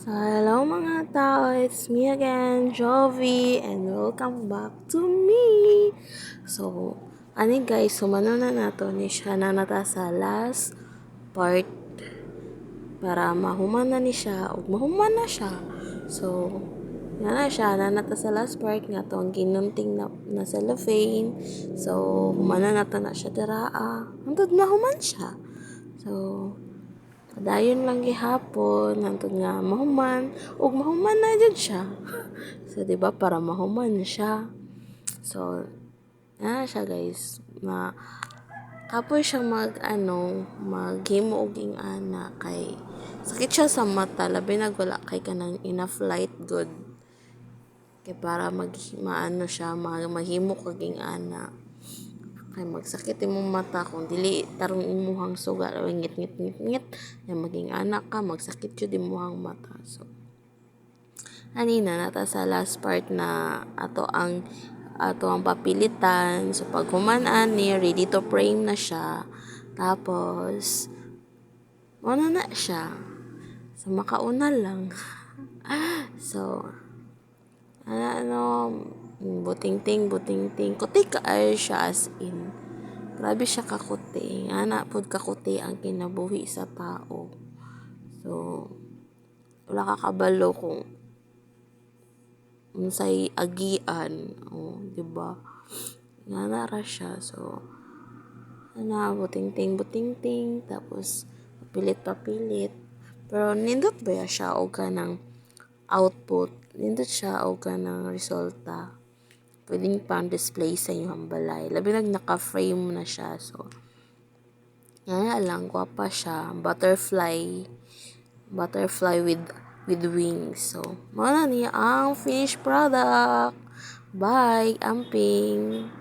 So, hello mga tao, it's me again, Jovi, and welcome back to me. So, guys, sumano na nato ni siya na nata sa last part para mahuman na ni siya, o mahuman na siya. So, nga na siya, na nata sa last part nga to, ang ginunting na cellophane. So, humana na to na siya diraa. Hantod mahuman siya. So, dayon lang gihapon hantod nga mahuman ug mahuman na jud siya. So di ba para mahuman siya. So siya guys na kapoy siya maghimo og ana kay sakit siya sa mata labi na wala kay kanang enough light good kay para maano siya maghimo kag ana kay magsakit imong mata kung dili tarong imuhang suga ngit na maging anak ka magsakit jud imuhang mata. So anina nata sa last part na ato ang papilitan. So pag human ani ready to frame na siya, tapos ano na siya, so makauna lang. So buting-ting kuti kaayo siya as in grabe siya kakuti ana pud kakuti ang kinabuhi sa tao. So wala ka kabalo kung unsay agian, di ba? Nga ra siya. So buting-ting tapos papilit pero nindot ba siya og kanang output, nindot siya og kanang resulta pwedeng pang display sa inyong balay labi naka-frame na siya. So lang gwapa siya, butterfly with wings. So mao na niya ang finished product. Bye, amping.